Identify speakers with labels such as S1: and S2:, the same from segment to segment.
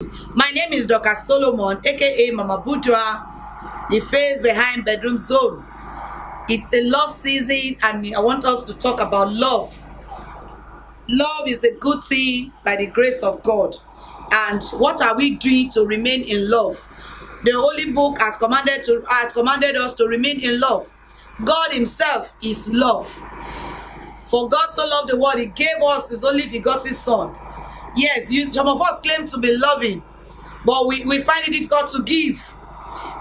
S1: My name is Dr. Solomon, aka Mama Budua, the face behind Bedroom Zone. It's a love season, and I want us to talk about love. Love is a good thing by the grace of God. And what are we doing to remain in love? The Holy Book has commanded us to remain in love. God Himself is love. For God so loved the world, He gave us His only begotten Son. Yes, some of us claim to be loving, but we find it difficult to give.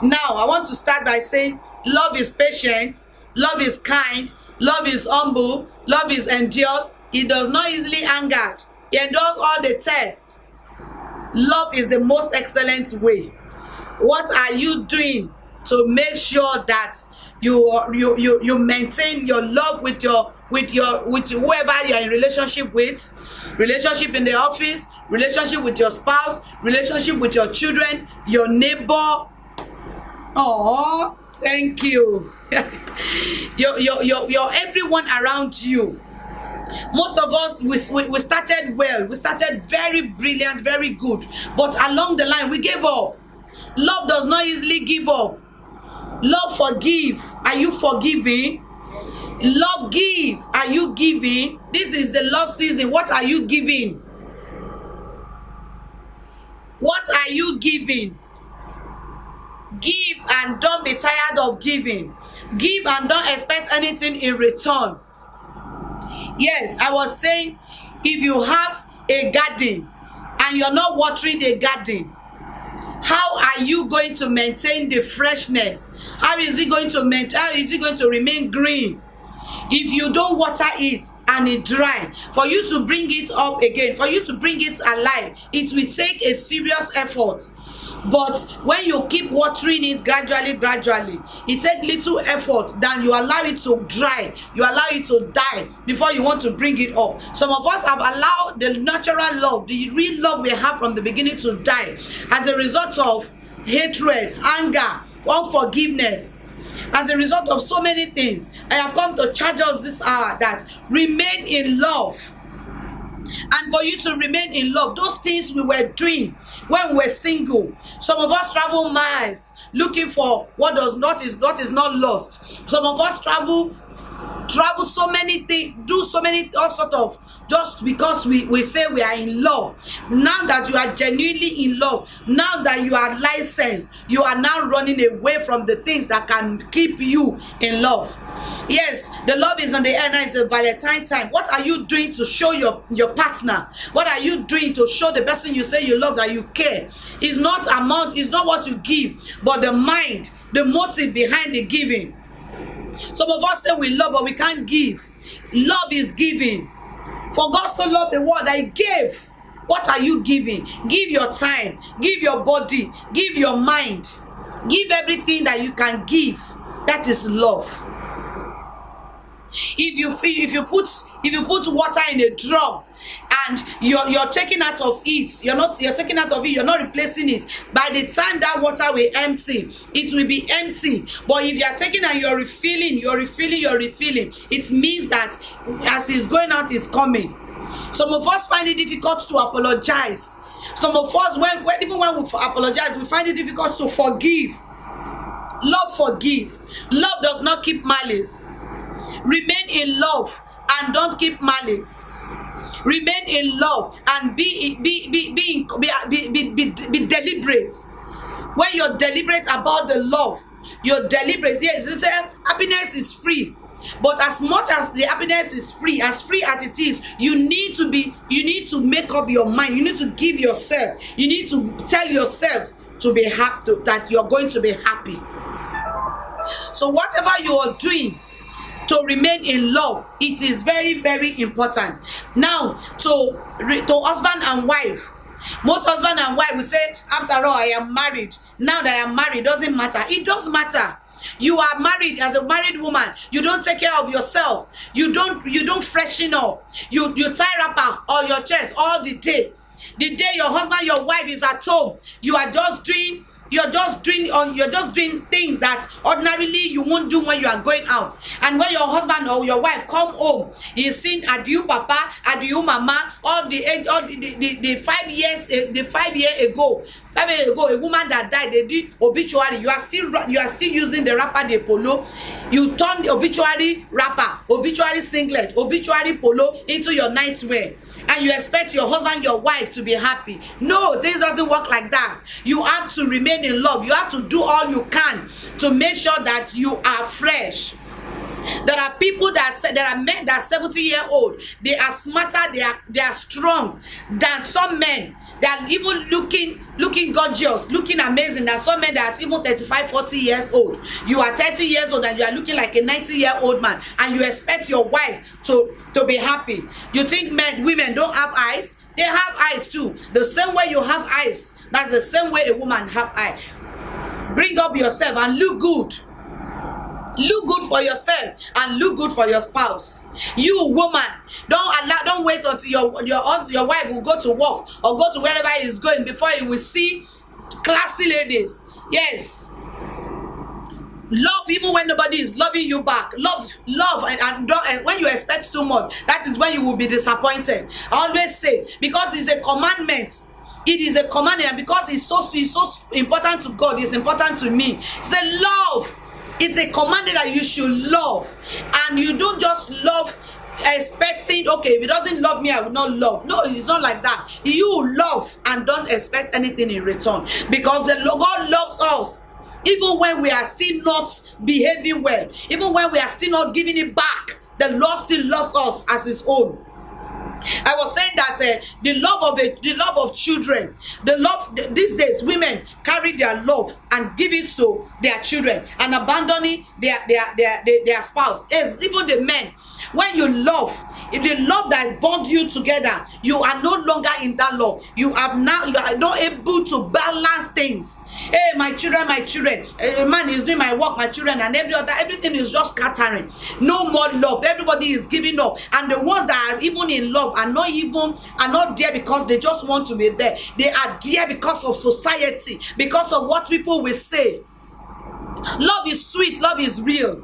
S1: Now, I want to start by saying love is patient, love is kind, love is humble, love is endured. It does not easily angered. It endures all the tests. Love is the most excellent way. What are you doing to make sure that you maintain your love with whoever you are in relationship with, relationship in the office, relationship with your spouse, relationship with your children, your neighbor? Oh, thank you. your everyone around you. Most of us, we started well, we started very brilliant, very good, but along the line we gave up. Love does not easily give up. Love forgive. Are you forgiving? Love give. Are you giving? This is the love season. What are you giving? What are you giving? Give and don't be tired of giving. Give and don't expect anything in return. Yes, I was saying, if you have a garden and you're not watering the garden, how are you going to maintain the freshness? How is it going to remain green if you don't water it and it dry? For you to bring it up again, for you to bring it alive, it will take a serious effort. But when you keep watering it gradually, it takes little effort than you allow it to dry, you allow it to die before you want to bring it up. Some of us have allowed the natural love, the real love we have from the beginning, to die as a result of hatred, anger, unforgiveness. As a result of so many things, I have come to charge us this hour that remain in love. And for you to remain in love, those things we were doing when we were single. Some of us travel miles looking for what is not lost. Some of us travel so many things, do so many all sort of, just because we say we are in love. Now that you are genuinely in love, now that you are licensed, you are now running away from the things that can keep you in love. Yes, the love is on the air now. It's a Valentine time. What are you doing to show your partner? What are you doing to show the person you say you love that you care? It's not amount, it's not what you give, but the mind, the motive behind the giving. Some of us say we love, but we can't give. Love is giving. For God so loved the world that He gave. What are you giving? Give your time, give your body, give your mind, give everything that you can give. That is love. If you put water in a drum and you're taking out of it, you're not replacing it. By the time that water will empty, it will be empty. But if you are taking and you're refilling, it means that as it's going out, it's coming. Some of us find it difficult to apologize. Some of us, even when we apologize, we find it difficult to forgive. Love forgive. Love does not keep malice. Remain in love and don't keep malice. Remain in love and be deliberate. When you're deliberate about the love, you're deliberate. Yes, it's happiness is free. But as much as the happiness is free as it is, you need to make up your mind. You need to give yourself. You need to tell yourself to be happy, that you're going to be happy. So whatever you are doing to remain in love, it is very, very important. Now, to husband and wife, most husband and wife will say, after all, I am married. Now that I am married, doesn't matter. It does matter. You are married. As a married woman, you don't take care of yourself. You don't freshen up. You tie wrapper on your chest all the day. The day your husband, your wife is at home, you are just doing you're just doing things that ordinarily you won't do when you are going out. And when your husband or your wife come home, he's seen adieu papa, adieu mama, all the 5 years, the 5 year ago. 5 years ago, a woman that died, they did obituary. You are still using the wrapper de polo. You turn the obituary wrapper, obituary singlet, obituary polo into your nightwear, and you expect your husband, your wife to be happy. No, this doesn't work like that. You have to remain in love. You have to do all you can to make sure that you are fresh. There are people there are men that are 70-year-old. They are smarter, they are strong than some men. They are even looking gorgeous, looking amazing than some men that are even 35, 40 years old. You are 30 years old and you are looking like a 90-year-old man, and you expect your wife to be happy. You think women don't have eyes? They have eyes too. The same way you have eyes, that's the same way a woman have eyes. Bring up yourself and look good. Look good for yourself and look good for your spouse. You woman, don't wait until your wife will go to work or go to wherever he's going before you will see classy ladies. Yes, love even when nobody is loving you back. Love and when you expect too much, that is when you will be disappointed. I always say, because it's a commandment. It is a commandment, and because it's so important to God, it's important to me. Say love. It's a commandment that you should love, and you don't just love expecting, okay, if he doesn't love me, I will not love. No, it's not like that. You love and don't expect anything in return, because God loves us even when we are still not behaving well, even when we are still not giving it back. The Lord still loves us as his own. I was saying that the love of children, these days women carry their love and give it to their children and abandoning their spouse. It's even the men. When you love, if the love that bond you together, you are no longer in that love. You are not able to balance things. Hey, my children, a man is doing my work, my children, and everything is just scattering. No more love. Everybody is giving up, and the ones that are even in love are not there because they just want to be there. They are there because of society, because of what people will say. Love is sweet. Love is real.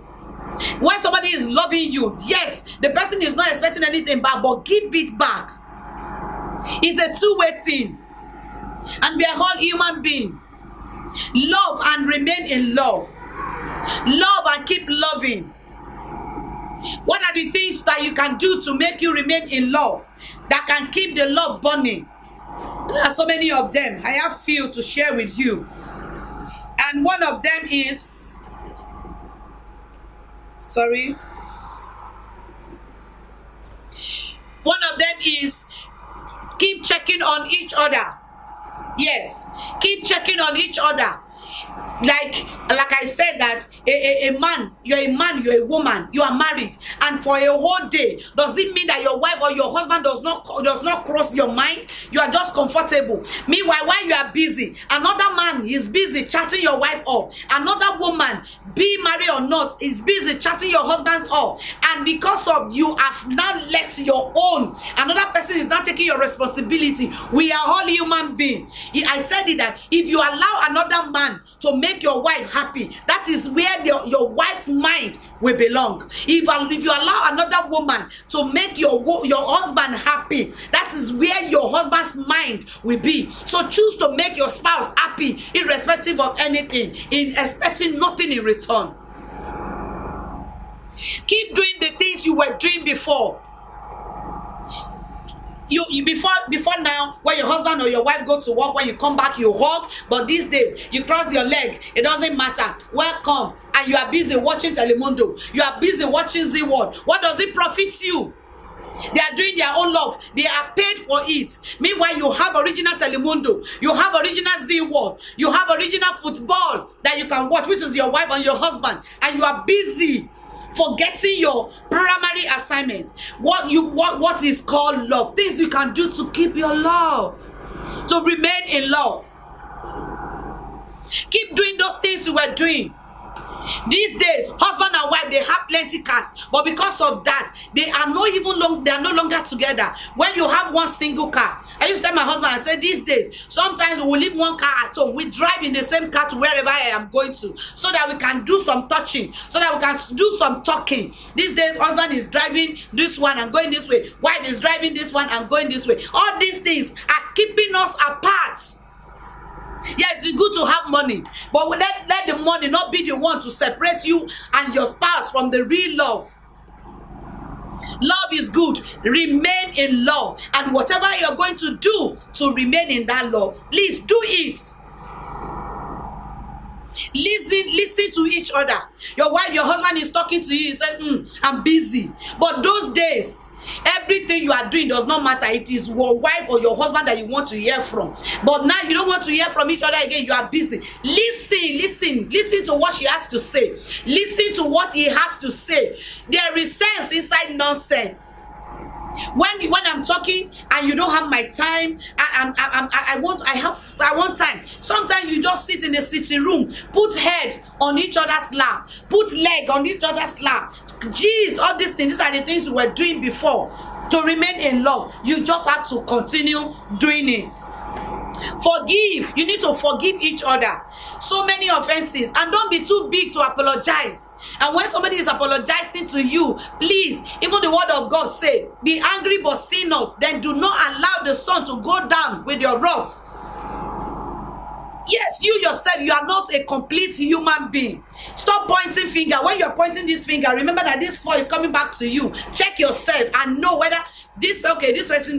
S1: When somebody is loving you, yes, the person is not expecting anything back, but give it back. It's a two-way thing, and we are all human beings. Love and remain in love. Love and keep loving. What are the things that you can do to make you remain in love, that can keep the love burning? There are so many of them. I have few to share with you, and one of them is keep checking on each other. Yes, keep checking on each other. Like I said, that a man, you're a woman, you are married, and for a whole day, does it mean that your wife or your husband does not cross your mind? You are just comfortable. Meanwhile, while you are busy, another man is busy chatting your wife up. Another woman, be married or not, is busy chatting your husband up. And because of you have now let your own, another person is not taking your responsibility. We are all human beings. I said it, that if you allow another man to make your wife happy, that is where your wife's mind will belong. If you allow another woman to make your husband happy, that is where your husband's mind will be. So choose to make your spouse happy, irrespective of anything, in expecting nothing in return. Keep doing the things you were doing before. You before now, when your husband or your wife go to work, when you come back you hug, but these days you cross your leg, it doesn't matter. Welcome, and you are busy watching Telemundo, you are busy watching Z World. What does it profit you? They are doing their own love, they are paid for it. Meanwhile, you have original Telemundo, you have original Z World, you have original football that you can watch, which is your wife and your husband, and you are busy forgetting your primary assignment. What is called love. Things you can do to keep your love, to remain in love. Keep doing those things you were doing. These days, husband and wife, they have plenty cars, but because of that, they are no longer together. When you have one single car, I used to tell my husband, I said, these days, sometimes we will leave one car at home. We drive in the same car to wherever I am going to, so that we can do some touching, so that we can do some talking. These days, husband is driving this one and going this way. Wife is driving this one and going this way. All these things are keeping us apart. Yes, it's good to have money, but let the money not be the one to separate you and your spouse from the real love. Love is good. Remain in love. And whatever you're going to do to remain in that love, please do it. Listen to each other. Your wife, your husband is talking to you. You say, I'm busy. But those days, everything you are doing does not matter. It is your wife or your husband that you want to hear from. But now you don't want to hear from each other again. You are busy. Listen to what she has to say. Listen to what he has to say. There is sense inside nonsense. When I'm talking and you don't have my time, I want time. Sometimes you just sit in the sitting room, put head on each other's lap, put leg on each other's lap. Jeez, all these things, these are the things we were doing before. To remain in love, you just have to continue doing it. Forgive. You need to forgive each other. So many offenses, and don't be too big to apologize. And when somebody is apologizing to you, please, even the word of God say, be angry but sin not. Then do not allow the sun to go down with your wrath. Yes, you yourself, you are not a complete human being. Stop pointing finger. When you're pointing this finger, remember that this voice is coming back to you. Check yourself and know whether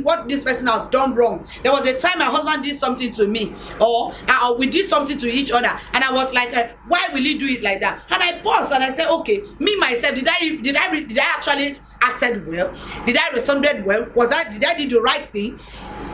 S1: what this person has done wrong. There was a time my husband did something to me, or we did something to each other, and I was like, why will he do it like that? And I paused and I said, okay, me myself, did I actually acted well? Did I responded well? Did I do the right thing?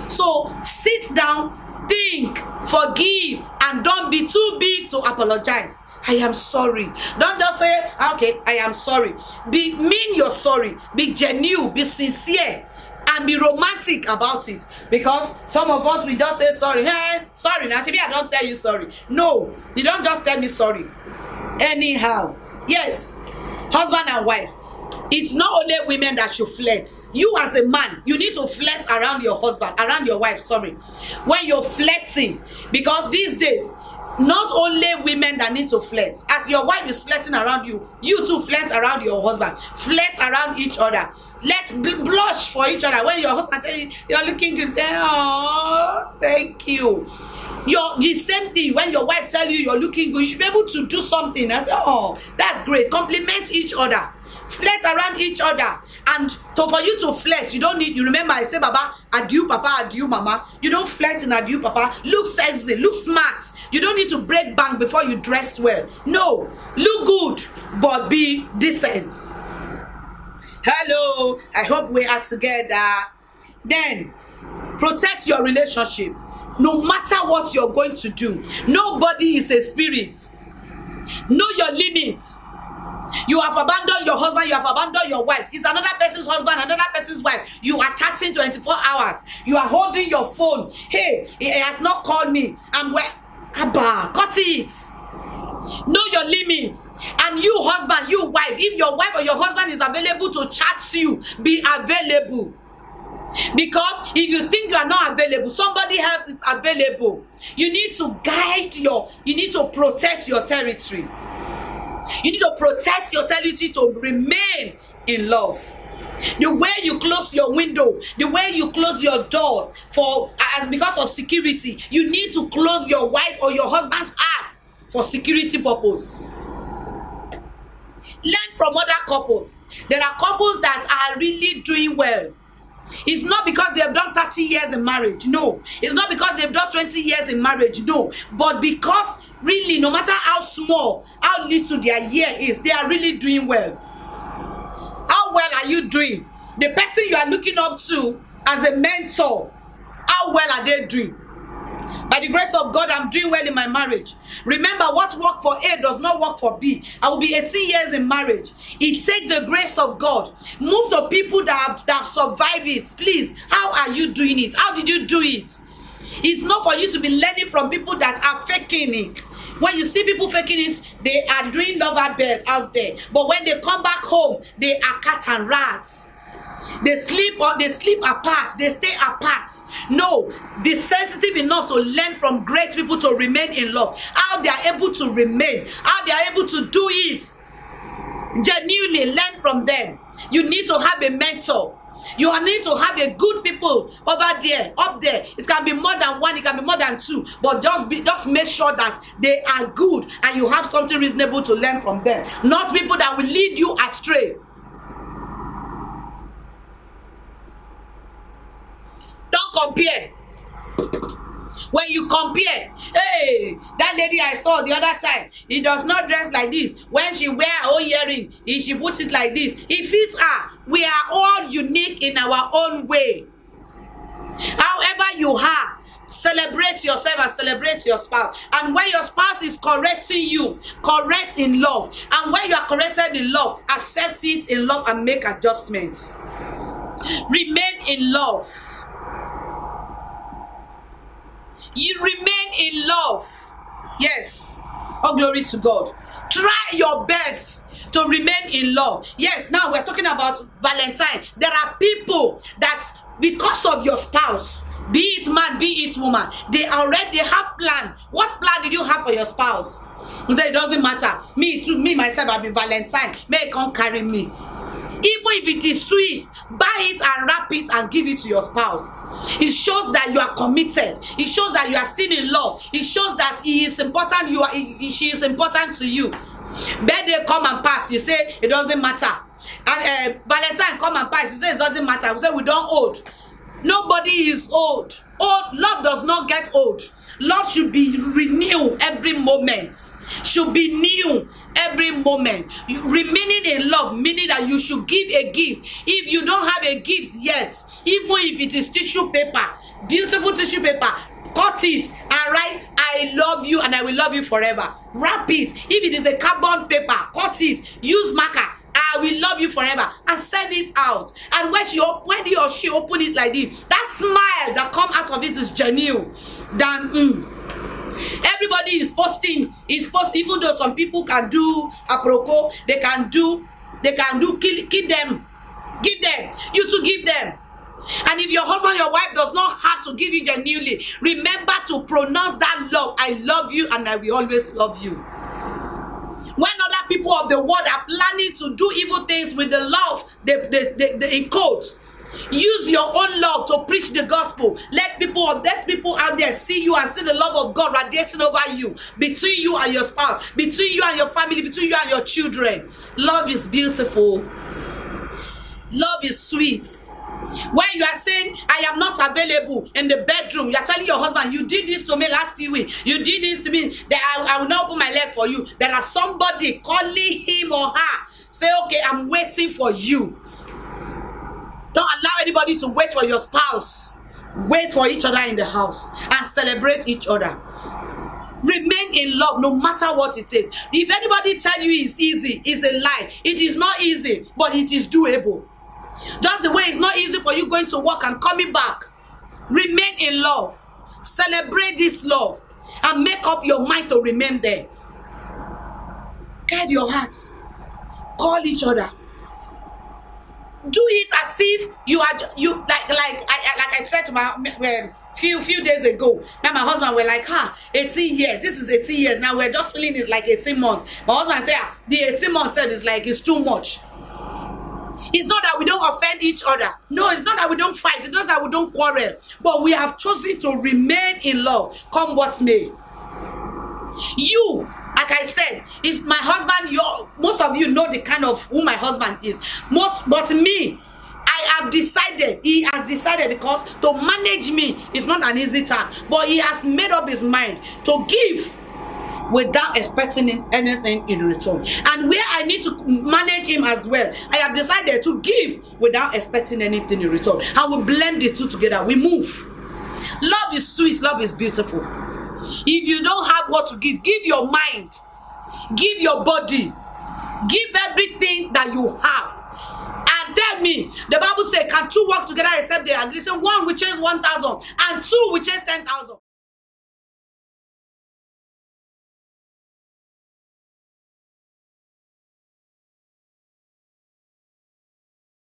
S1: So sit down, think, forgive, and don't be too big to apologize. I am sorry. Don't just say, okay, I am sorry. Mean you're sorry. Be genuine, be sincere, and be romantic about it. Because some of us, we just say sorry. Hey, sorry. Now, I don't tell you sorry. No, you don't just tell me sorry. Anyhow, yes, husband and wife, it's not only women that should flirt. You as a man, you need to flirt around your husband, around your wife, sorry. When you're flirting, because these days, not only women that need to flirt. As your wife is flirting around you, you too flirt around your husband. Flirt around each other. Let's blush for each other. When your husband tells you, you're looking good, say, oh, thank you. The same thing, when your wife tells you you're looking good, you should be able to do something and say, oh, that's great. Compliment each other. Flirt around each other. And for you to flirt, you remember I say, Baba, adieu papa, adieu mama. You don't flirt in adieu papa. Look sexy, look smart. You don't need to break bank before you dress well. No, look good, but be decent. Hello, I hope we are together. Then, protect your relationship. No matter what you're going to do, nobody is a spirit. Know your limits. You have abandoned your husband, you have abandoned your wife. It's another person's husband, another person's wife. You are chatting 24 hours. You are holding your phone. Hey, he has not called me. I'm where? Abba, cut it. Know your limits. And you husband, you wife, if your wife or your husband is available to chat you, be available. Because if you think you are not available, somebody else is available. You need to you need to protect your territory. You need to protect your territory to remain in love. The way you close your window, the way you close your doors because of security, you need to close your wife or your husband's heart for security purpose. Learn from other couples. There are couples that are really doing well. It's not because they've done 30 years in marriage. No. It's not because they've done 20 years in marriage. No. But because really, no matter how small, how little their year is, they are really doing well. How well are you doing? The person you are looking up to as a mentor, how well are they doing? By the grace of God, I'm doing well in my marriage. Remember, what worked for A does not work for B. I will be 18 years in marriage. It takes the grace of God. Move to people that have survived it. Please, how are you doing it? How did you do it? It's not for you to be learning from people that are faking it. When you see people faking it, they are doing lovebird out there. But when they come back home, they are cat and rats. They sleep apart, they stay apart. No, be sensitive enough to learn from great people to remain in love. How they are able to remain, how they are able to do it. Genuinely learn from them. You need to have a mentor. You need to have a good people over there, up there. It can be more than one, it can be more than two, but just make sure that they are good and you have something reasonable to learn from them. Not people that will lead you astray. Don't compare. When you compare, hey, that lady I saw the other time, he does not dress like this. When she wear her own earring, she puts it like this. It fits her. We are all unique in our own way. However you are, celebrate yourself and celebrate your spouse. And when your spouse is correcting you, correct in love. And when you are corrected in love, accept it in love and make adjustments. Remain in love. You remain in love. Yes. All glory to God. Try your best to remain in love. Yes, now we're talking about Valentine. There are people that because of your spouse, be it man, be it woman, they already have plan. What plan did you have for your spouse? You say it doesn't matter. Me too, me myself, I'll be Valentine. May it come carry me. Even if it is sweet, buy it and wrap it and give it to your spouse. It shows that you are committed. It shows that you are still in love. It shows that he is important. She is important to you. Birthday come and pass. You say it doesn't matter. And Valentine come and pass. You say it doesn't matter. We say we don't old. Nobody is old. Love does not get old. Love should be renewed every moment. Should be new every moment. Remaining in love, meaning that you should give a gift. If you don't have a gift yet, even if it is tissue paper, beautiful tissue paper, cut it and write, I love you and I will love you forever. Wrap it. If it is a carbon paper, cut it. Use marker. I will love you forever, and send it out. And when he or she open it like this, that smile that come out of it is genuine. Everybody is posting, even though some people can do aproko, they can do kill them, give them, you to give them. And if your husband, your wife does not have to give you genuinely, remember to pronounce that love. I love you and I will always love you. When other people of the world are planning to do evil things with the love they encode, use your own love to preach the gospel. Let people out there see you and see the love of God radiating over you, between you and your spouse, between you and your family, between you and your children. Love is beautiful. Love is sweet. When you are saying, I am not available in the bedroom, you are telling your husband, you did this to me last week, you did this to me, that I will not open my leg for you. There are somebody calling him or her. Say, okay, I'm waiting for you. Don't allow anybody to wait for your spouse. Wait for each other in the house and celebrate each other. Remain in love no matter what it takes. If anybody tell you it's easy, it's a lie. It is not easy, but it is doable. Just the way it's not easy for you going to work and coming back. Remain in love. Celebrate this love and make up your mind to remain there. Guide your hearts. Call each other. Do it as if you are like I said to my few days ago. Now my husband were like, 18 years. This is 18 years. Now we're just feeling it's like 18 months. My husband said, the 18 months is like it's too much. It's not that we don't offend each other. No, it's not that we don't fight. It's not that we don't quarrel. But we have chosen to remain in love, come what may. You, like I said, is my husband. Most of you know the kind of who my husband is. But me, I have decided, he has decided, because to manage me is not an easy task. But he has made up his mind to give without expecting anything in return. And where I need to manage him as well, I have decided to give without expecting anything in return. And we blend the two together. We move. Love is sweet. Love is beautiful. If you don't have what to give your mind, give your body, give everything that you have. And tell me, the Bible says, can two work together except they agree? So one will chase 1,000 and two will chase 10,000.